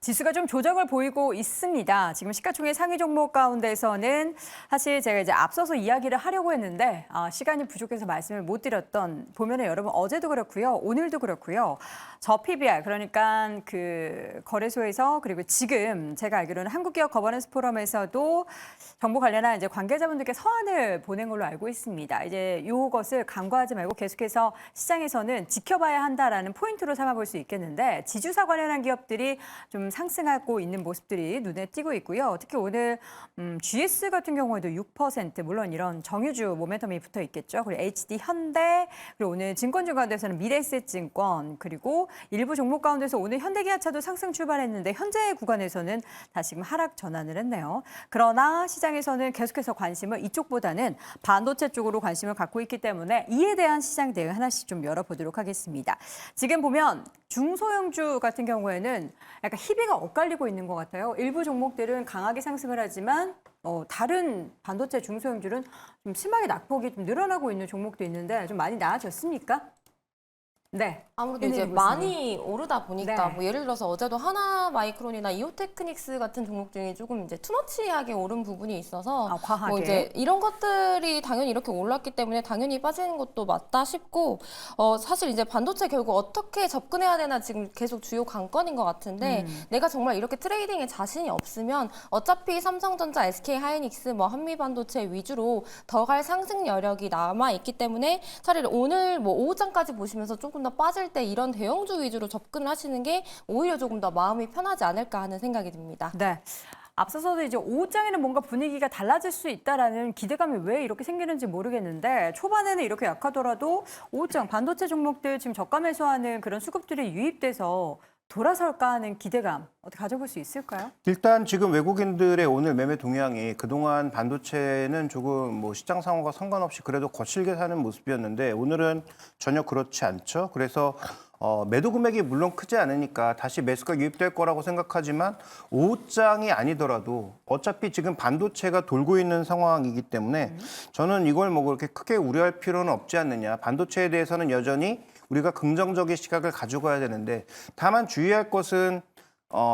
지수가 좀 조정을 보이고 있습니다. 지금 시가총액 상위 종목 가운데서는 사실 제가 이제 앞서서 이야기를 하려고 했는데 시간이 부족해서 말씀을 못 드렸던 보면은 여러분 어제도 그렇고요. 오늘도 그렇고요. 저 PBR 그러니까 그 거래소에서 그리고 지금 제가 알기로는 한국기업 거버넌스 포럼에서도 정보 관련한 이제 관계자분들께 서한을 보낸 걸로 알고 있습니다. 이제 이것을 간과하지 말고 계속해서 시장에서는 지켜봐야 한다라는 포인트로 삼아볼 수 있겠는데 지주사 관련한 기업들이 좀 상승하고 있는 모습들이 눈에 띄고 있고요. 특히 오늘 GS 같은 경우에도 6% 물론 이런 정유주 모멘텀이 붙어 있겠죠. 그리고 HD 현대 그리고 오늘 증권주 가운데서는 미래에셋증권 그리고 일부 종목 가운데서 오늘 현대기아차도 상승 출발했는데 현재 구간에서는 다시금 하락 전환을 했네요. 그러나 시장에서는 계속해서 관심을 이쪽보다는 반도체 쪽으로 관심을 갖고 있기 때문에 이에 대한 시장 대응 하나씩 좀 열어보도록 하겠습니다. 지금 보면 중소형주 같은 경우에는 약간 희비가 엇갈리고 있는 것 같아요. 일부 종목들은 강하게 상승을 하지만 다른 반도체 중소형주는 좀 심하게 낙폭이 좀 늘어나고 있는 종목도 있는데 좀 많이 나아졌습니까? 네. 아무래도 이제 많이 오르다 보니까 뭐 예를 들어서 어제도 하나마이크론이나 이오테크닉스 같은 종목 중에 조금 이제 투머치하게 오른 부분이 있어서 과하게. 뭐 이제 이런 것들이 당연히 이렇게 올랐기 때문에 당연히 빠지는 것도 맞다 싶고 사실 이제 반도체 결국 어떻게 접근해야 되나 지금 계속 주요 관건인 것 같은데 내가 정말 이렇게 트레이딩에 자신이 없으면 어차피 삼성전자, SK하이닉스, 뭐 한미반도체 위주로 더 갈 상승 여력이 남아 있기 때문에 차라리 오늘 뭐 오후장까지 보시면서 조금 더 빠질 때 이런 대형주 위주로 접근을 하시는 게 오히려 조금 더 마음이 편하지 않을까 하는 생각이 듭니다. 네. 앞서서도 이제 오후장에는 뭔가 분위기가 달라질 수 있다라는 기대감이 왜 이렇게 생기는지 모르겠는데 초반에는 이렇게 약하더라도 오후장 반도체 종목들 지금 저가 매수하는 그런 수급들이 유입돼서 돌아설까 하는 기대감 어떻게 가져볼 수 있을까요? 일단 지금 외국인들의 오늘 매매 동향이 그동안 반도체는 조금 뭐 시장 상황과 상관없이 그래도 거칠게 사는 모습이었는데 오늘은 전혀 그렇지 않죠. 그래서 매도 금액이 물론 크지 않으니까 다시 매수가 유입될 거라고 생각하지만 오후장이 아니더라도 어차피 지금 반도체가 돌고 있는 상황이기 때문에 저는 이걸 뭐 그렇게 크게 우려할 필요는 없지 않느냐. 반도체에 대해서는 여전히 우리가 긍정적인 시각을 가져가야 되는데 다만 주의할 것은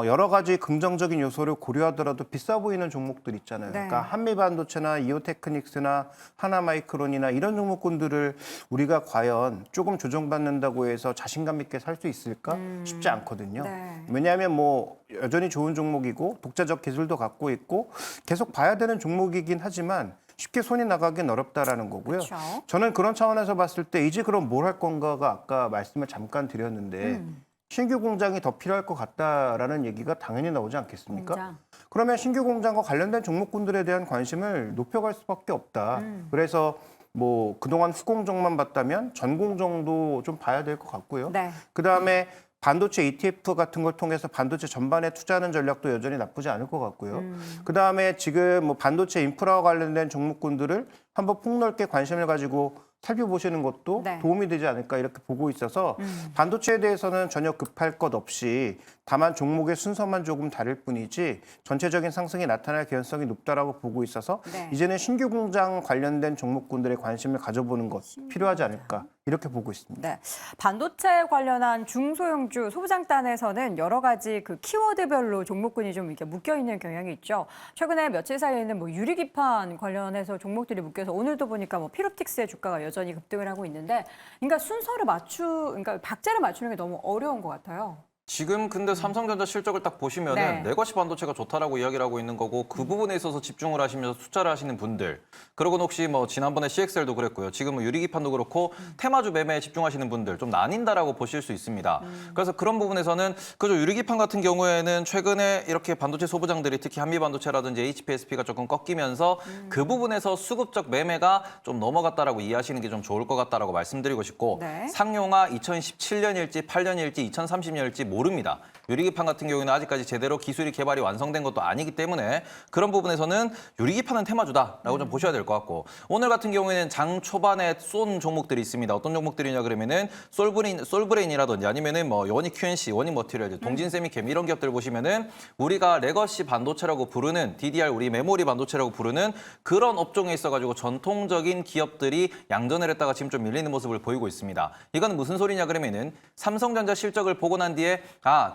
여러 가지 긍정적인 요소를 고려하더라도 비싸 보이는 종목들 있잖아요. 네. 그러니까 한미반도체나 이오테크닉스나 하나마이크론이나 이런 종목군들을 우리가 과연 조금 조정받는다고 해서 자신감 있게 살 수 있을까 쉽지 않거든요. 네. 왜냐하면 뭐 여전히 좋은 종목이고 독자적 기술도 갖고 있고 계속 봐야 되는 종목이긴 하지만 쉽게 손이 나가긴 어렵다라는 거고요. 그렇죠. 저는 그런 차원에서 봤을 때 이제 그럼 뭘 할 건가가 아까 말씀을 잠깐 드렸는데 신규 공장이 더 필요할 것 같다라는 얘기가 당연히 나오지 않겠습니까? 공장. 그러면 신규 공장과 관련된 종목군들에 대한 관심을 높여갈 수밖에 없다. 그래서 뭐 그동안 후공정만 봤다면 전공정도 좀 봐야 될 것 같고요. 네. 그다음에 반도체 ETF 같은 걸 통해서 반도체 전반에 투자하는 전략도 여전히 나쁘지 않을 것 같고요. 그다음에 지금 뭐 반도체 인프라와 관련된 종목군들을 한번 폭넓게 관심을 가지고 살펴보시는 것도 네. 도움이 되지 않을까 이렇게 보고 있어서 반도체에 대해서는 전혀 급할 것 없이 다만 종목의 순서만 조금 다를 뿐이지 전체적인 상승이 나타날 개연성이 높다라고 보고 있어서 네. 이제는 신규 공장 관련된 종목군들의 관심을 가져보는 것 필요하지 않을까 이렇게 보고 있습니다. 네, 반도체 관련한 중소형주 소부장단에서는 여러 가지 그 키워드별로 종목군이 좀 이렇게 묶여 있는 경향이 있죠. 최근에 며칠 사이에는 뭐 유리기판 관련해서 종목들이 묶여서 오늘도 보니까 뭐 피롭틱스의 주가가 여전히 급등을 하고 있는데, 그러니까 순서를 그러니까 박자를 맞추는 게 너무 어려운 것 같아요. 지금 근데 삼성전자 실적을 딱 보시면은 네. 레거시 반도체가 좋다라고 이야기를 하고 있는 거고 그 부분에 있어서 집중을 하시면서 투자를 하시는 분들 그리고는 혹시 뭐 지난번에 CXL도 그랬고요. 지금 뭐 유리기판도 그렇고 테마주 매매에 집중하시는 분들 좀 나뉜다라고 보실 수 있습니다. 그래서 그런 부분에서는 그저 유리기판 같은 경우에는 최근에 이렇게 반도체 소부장들이 특히 한미반도체라든지 HPSP가 조금 꺾이면서 그 부분에서 수급적 매매가 좀 넘어갔다라고 이해하시는 게 좀 좋을 것 같다라고 말씀드리고 싶고 네. 상용화 2017년일지 8년일지 2030년일지 모릅니다. 유리기판 같은 경우에는 아직까지 제대로 기술이 개발이 완성된 것도 아니기 때문에 그런 부분에서는 유리기판은 테마주다라고 좀 보셔야 될 것 같고 오늘 같은 경우에는 장 초반에 쏜 종목들이 있습니다. 어떤 종목들이냐 그러면은 솔브레인이라든지 아니면은 뭐 원익 QNC, 원익 머티리얼, 동진세미캠 이런 기업들 보시면은 우리가 레거시 반도체라고 부르는 DDR 우리 메모리 반도체라고 부르는 그런 업종에 있어가지고 전통적인 기업들이 양전을 했다가 지금 좀 밀리는 모습을 보이고 있습니다. 이건 무슨 소리냐 그러면은 삼성전자 실적을 보고 난 뒤에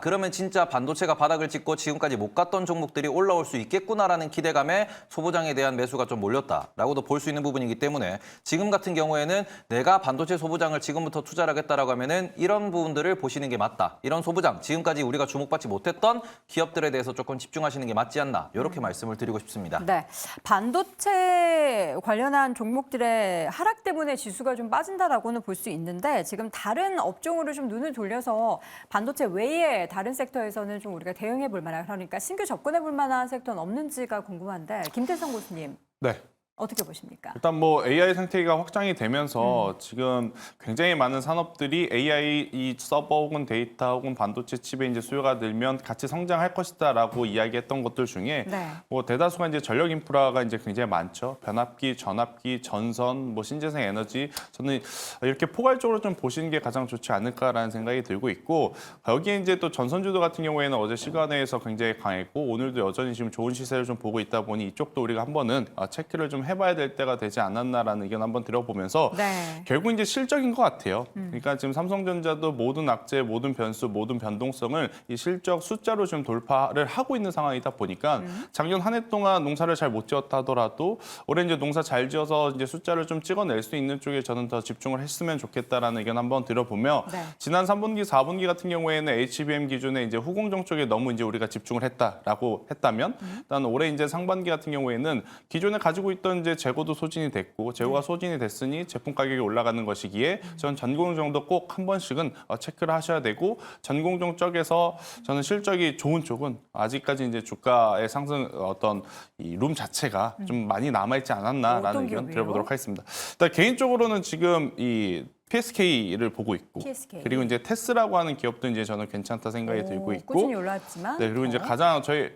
그러면 진짜 반도체가 바닥을 찍고 지금까지 못 갔던 종목들이 올라올 수 있겠구나라는 기대감에 소부장에 대한 매수가 좀 몰렸다라고도 볼 수 있는 부분이기 때문에 지금 같은 경우에는 내가 반도체 소부장을 지금부터 투자를 하겠다라고 하면은 이런 부분들을 보시는 게 맞다. 이런 소부장, 지금까지 우리가 주목받지 못했던 기업들에 대해서 조금 집중하시는 게 맞지 않나. 이렇게 말씀을 드리고 싶습니다. 네, 반도체 관련한 종목들의 하락 때문에 지수가 좀 빠진다라고는 볼 수 있는데 지금 다른 업종으로 좀 눈을 돌려서 반도체 외에 다른 섹터에서는 좀 우리가 대응해 볼 만한 그러니까 신규 접근해 볼 만한 섹터는 없는지가 궁금한데 김태성 교수님 네. 어떻게 보십니까? 일단 뭐 AI 생태계가 확장이 되면서 지금 굉장히 많은 산업들이 AI 이 서버 혹은 데이터 혹은 반도체 칩의 이제 수요가 늘면 같이 성장할 것이다라고 이야기했던 것들 중에 네. 뭐 대다수가 이제 전력 인프라가 이제 굉장히 많죠. 변압기, 전압기, 전선, 뭐 신재생 에너지 저는 이렇게 포괄적으로 좀 보시는 게 가장 좋지 않을까라는 생각이 들고 있고 여기에 이제 또 전선주도 같은 경우에는 어제 시간에서 굉장히 강했고 오늘도 여전히 지금 좋은 시세를 좀 보고 있다 보니 이쪽도 우리가 한번은 체크를 좀 해봐야 될 때가 되지 않았나라는 의견 한번 드려보면서 네. 결국 이제 실적인 것 같아요. 그러니까 지금 삼성전자도 모든 악재, 모든 변수, 모든 변동성을 이 실적 숫자로 좀 돌파를 하고 있는 상황이다 보니까 작년 한 해 동안 농사를 잘 못 지었다 하더라도 올해 이제 농사 잘 지어서 이제 숫자를 좀 찍어낼 수 있는 쪽에 저는 더 집중을 했으면 좋겠다라는 의견 한번 들어보며 네. 지난 3분기, 4분기 같은 경우에는 HBM 기준에 이제 후공정 쪽에 너무 이제 우리가 집중을 했다라고 했다면 일단 올해 이제 상반기 같은 경우에는 기존에 가지고 있던 이제 재고도 소진이 됐고 재고가 소진이 됐으니 제품 가격이 올라가는 것이기에 전 전공정도 꼭 한 번씩은 체크를 하셔야 되고 전공정 쪽에서 저는 실적이 좋은 쪽은 아직까지 이제 주가의 상승 어떤 이 룸 자체가 좀 많이 남아있지 않았나라는 어떤 의견 기업이에요? 들어보도록 하겠습니다. 일단 개인적으로는 지금 이 PSK를 보고 있고 PSK. 그리고 이제 테스라고 하는 기업도 이제 저는 괜찮다 생각이 들고 있고 꾸준히 올라왔지만 네 그리고 이제 가장 저희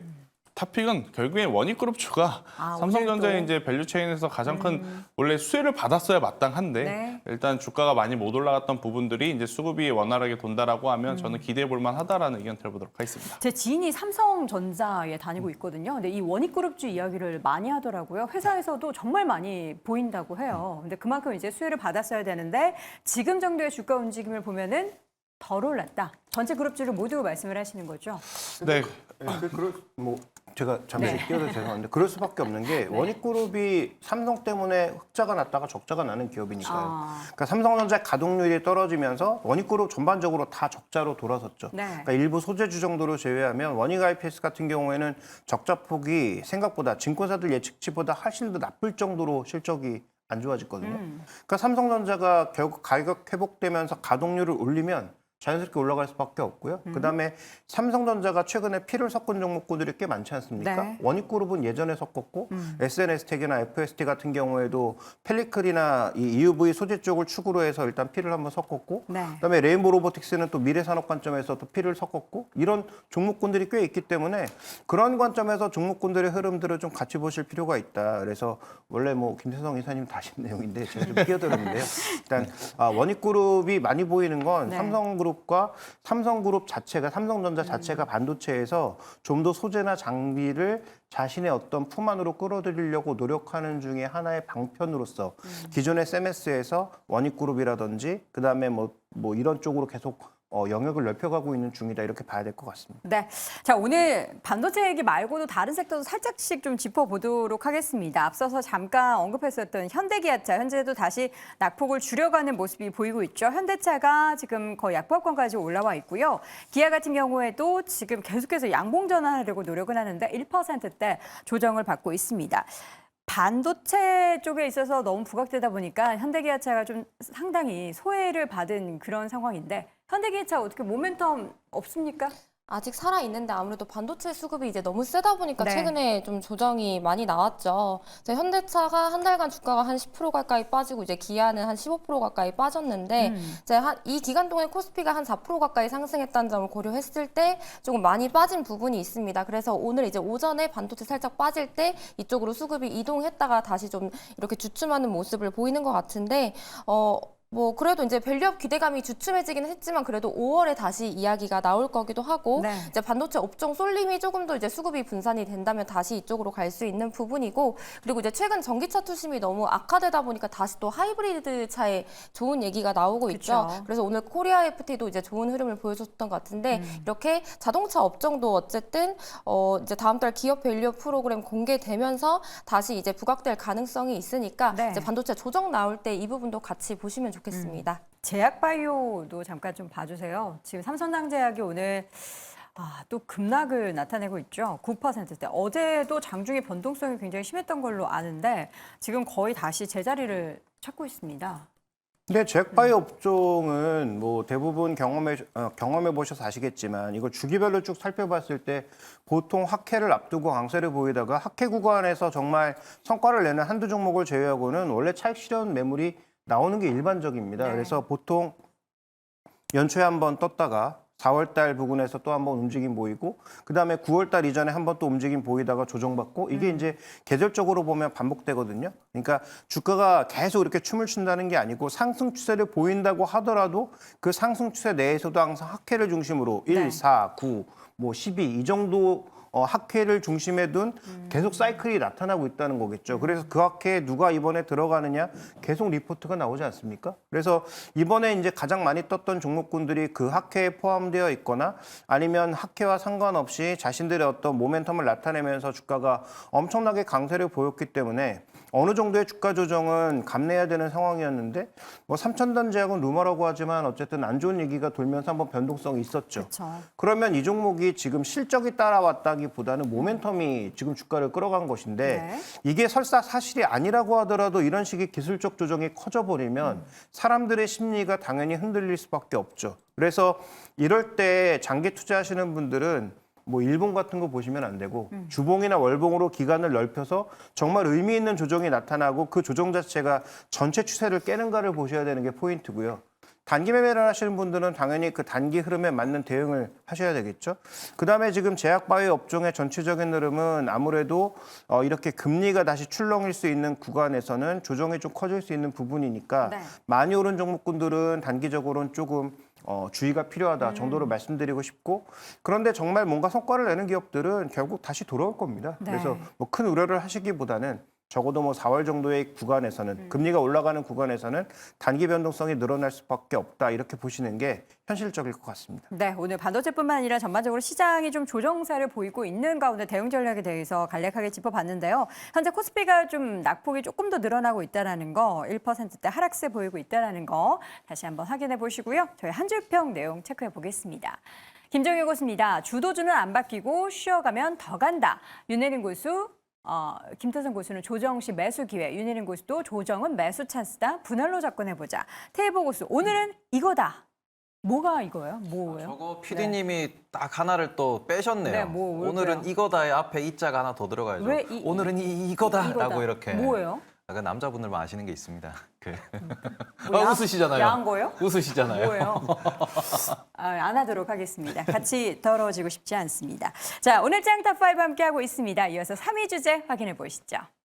탑픽은 결국엔 원익그룹주가 삼성전자의 오늘도. 이제 밸류체인에서 가장 큰 원래 수혜를 받았어야 마땅한데 네. 일단 주가가 많이 못 올라갔던 부분들이 이제 수급이 원활하게 돈다라고 하면 저는 기대해 볼 만하다라는 의견 들어보도록 하겠습니다. 제 지인이 삼성전자에 다니고 있거든요. 근데 이 원익그룹주 이야기를 많이 하더라고요. 회사에서도 정말 많이 보인다고 해요. 근데 그만큼 이제 수혜를 받았어야 되는데 지금 정도의 주가 움직임을 보면은 덜 올랐다. 전체 그룹주를 모두 말씀을 하시는 거죠. 네. 뭐 제가 잠시 네. 끼어서 죄송한데 그럴 수밖에 없는 게 원익그룹이 삼성 때문에 흑자가 났다가 적자가 나는 기업이니까요. 그러니까 삼성전자 가동률이 떨어지면서 원익그룹 전반적으로 다 적자로 돌아섰죠. 네. 그러니까 일부 소재주 정도로 제외하면 원익 IPS 같은 경우에는 적자 폭이 생각보다 증권사들 예측치보다 훨씬 더 나쁠 정도로 실적이 안 좋아졌거든요. 그러니까 삼성전자가 결국 가격 회복되면서 가동률을 올리면 자연스럽게 올라갈 수밖에 없고요. 그다음에 삼성전자가 최근에 피를 섞은 종목군들이 꽤 많지 않습니까? 네. 원익그룹은 예전에 섞었고 SNS텍이나 FST 같은 경우에도 펠리클이나 이 EUV 소재 쪽을 축으로 해서 일단 피를 한번 섞었고 네. 그다음에 레인보 로보틱스는 또 미래산업 관점에서 또 피를 섞었고 이런 종목군들이 꽤 있기 때문에 그런 관점에서 종목군들의 흐름들을 좀 같이 보실 필요가 있다. 그래서 원래 뭐 김태성 이사님 다신 내용인데 제가 좀 끼어들었는데요. 일단 원익그룹이 많이 보이는 건 네. 삼성그룹과 삼성그룹 자체가 삼성전자 자체가 반도체에서 좀 더 소재나 장비를 자신의 어떤 품 안으로 끌어들이려고 노력하는 중에 하나의 방편으로서 기존의 세메스에서 원익그룹이라든지 그다음에 뭐 이런 쪽으로 계속 영역을 넓혀가고 있는 중이다 이렇게 봐야 될 것 같습니다. 네. 자, 오늘 반도체 얘기 말고도 다른 섹터도 살짝씩 좀 짚어보도록 하겠습니다. 앞서서 잠깐 언급했었던 현대기아차, 현재도 다시 낙폭을 줄여가는 모습이 보이고 있죠. 현대차가 지금 거의 약보합권까지 올라와 있고요. 기아 같은 경우에도 지금 계속해서 양봉 전환하려고 노력을 하는데 1%대 조정을 받고 있습니다. 반도체 쪽에 있어서 너무 부각되다 보니까 현대기아차가 좀 상당히 소외를 받은 그런 상황인데 현대기아차 어떻게 모멘텀 없습니까? 아직 살아있는데 아무래도 반도체 수급이 이제 너무 세다 보니까 네. 최근에 좀 조정이 많이 나왔죠. 이제 현대차가 한 달간 주가가 한 10% 가까이 빠지고 이제 기아는 한 15% 가까이 빠졌는데 이제 이 기간 동안에 코스피가 한 4% 가까이 상승했다는 점을 고려했을 때 조금 많이 빠진 부분이 있습니다. 그래서 오늘 이제 오전에 반도체 살짝 빠질 때 이쪽으로 수급이 이동했다가 다시 좀 이렇게 주춤하는 모습을 보이는 것 같은데 뭐 그래도 이제 밸류업 기대감이 주춤해지긴 했지만 그래도 5월에 다시 이야기가 나올 거기도 하고 네. 이제 반도체 업종 쏠림이 조금 더 이제 수급이 분산이 된다면 다시 이쪽으로 갈 수 있는 부분이고 그리고 이제 최근 전기차 투심이 너무 악화되다 보니까 다시 또 하이브리드 차에 좋은 얘기가 나오고 있죠. 그쵸. 그래서 오늘 코리아 FT도 이제 좋은 흐름을 보여줬던 것 같은데 이렇게 자동차 업종도 어쨌든 이제 다음 달 기업 밸류업 프로그램 공개되면서 다시 이제 부각될 가능성이 있으니까 네. 이제 반도체 조정 나올 때 이 부분도 같이 보시면 좋겠습니다. 제약바이오도 잠깐 좀 봐주세요. 지금 삼성전자제약이 오늘 또 급락을 나타내고 있죠. 9%대. 어제도 장중에 변동성이 굉장히 심했던 걸로 아는데 지금 거의 다시 제자리를 찾고 있습니다. 근데 제약바이오 업종은 뭐 대부분 경험해 보셔서 아시겠지만 이거 주기별로 쭉 살펴봤을 때 보통 학회를 앞두고 강세를 보이다가 학회 구간에서 정말 성과를 내는 한두 종목을 제외하고는 원래 차익 실현 매물이 나오는 게 일반적입니다. 네. 그래서 보통 연초에 한번 떴다가 4월 달 부근에서 또 한번 움직임 보이고 그다음에 9월 달 이전에 한번 또 움직임 보이다가 조정받고 이게 이제 계절적으로 보면 반복되거든요. 그러니까 주가가 계속 이렇게 춤을 춘다는 게 아니고 상승 추세를 보인다고 하더라도 그 상승 추세 내에서도 항상 학회를 중심으로 1, 네. 4, 9, 뭐 12 이 정도 학회를 중심에 둔 계속 사이클이 나타나고 있다는 거겠죠. 그래서 그 학회에 누가 이번에 들어가느냐 계속 리포트가 나오지 않습니까? 그래서 이번에 이제 가장 많이 떴던 종목군들이 그 학회에 포함되어 있거나 아니면 학회와 상관없이 자신들의 어떤 모멘텀을 나타내면서 주가가 엄청나게 강세를 보였기 때문에 어느 정도의 주가 조정은 감내해야 되는 상황이었는데 뭐 삼천단 제약은 루머라고 하지만 어쨌든 안 좋은 얘기가 돌면서 한번 변동성이 있었죠. 그렇죠. 그러면 이 종목이 지금 실적이 따라왔다기보다는 모멘텀이 지금 주가를 끌어간 것인데 네. 이게 설사 사실이 아니라고 하더라도 이런 식의 기술적 조정이 커져버리면 사람들의 심리가 당연히 흔들릴 수밖에 없죠. 그래서 이럴 때 장기 투자하시는 분들은 뭐 일봉 같은 거 보시면 안 되고 주봉이나 월봉으로 기간을 넓혀서 정말 의미 있는 조정이 나타나고 그 조정 자체가 전체 추세를 깨는가를 보셔야 되는 게 포인트고요. 단기 매매를 하시는 분들은 당연히 그 단기 흐름에 맞는 대응을 하셔야 되겠죠. 그다음에 지금 제약바이오 업종의 전체적인 흐름은 아무래도 이렇게 금리가 다시 출렁일 수 있는 구간에서는 조정이 좀 커질 수 있는 부분이니까 네. 많이 오른 종목군들은 단기적으로는 조금 주의가 필요하다 정도로 말씀드리고 싶고 그런데 정말 뭔가 성과를 내는 기업들은 결국 다시 돌아올 겁니다. 네. 그래서 뭐 큰 우려를 하시기보다는 적어도 뭐 4월 정도의 구간에서는 금리가 올라가는 구간에서는 단기 변동성이 늘어날 수밖에 없다 이렇게 보시는 게 현실적일 것 같습니다. 네, 오늘 반도체뿐만 아니라 전반적으로 시장이 좀 조정세를 보이고 있는 가운데 대응 전략에 대해서 간략하게 짚어봤는데요. 현재 코스피가 좀 낙폭이 조금 더 늘어나고 있다는 거, 1%대 하락세 보이고 있다는 거 다시 한번 확인해 보시고요. 저희 한 줄평 내용 체크해 보겠습니다. 김정일 고수입니다. 주도주는 안 바뀌고 쉬어가면 더 간다. 윤혜린 고수. 김태선 고수는 조정 시 매수 기회, 윤혜린 고수도 조정은 매수 찬스다. 분할로 접근해보자. 태보 고수, 오늘은 이거다. 뭐가 이거예요? 뭐예요? 저거 PD님이 딱 하나를 또 빼셨네요. 네, 뭐, 오늘은 뭘까요? 이거다의 앞에 이자가 하나 더 들어가야죠. 왜 오늘은 이거다라고 이거다. 이렇게. 뭐예요? 약간 남자분들만 아시는 게 있습니다. 뭐 야- 웃으시잖아요. 야한 거예요? 웃으시잖아요. 뭐예요? 안 하도록 하겠습니다. 같이 더러워지고 싶지 않습니다. 자, 오늘 짱탑5 함께하고 있습니다. 이어서 3위 주제 확인해 보시죠.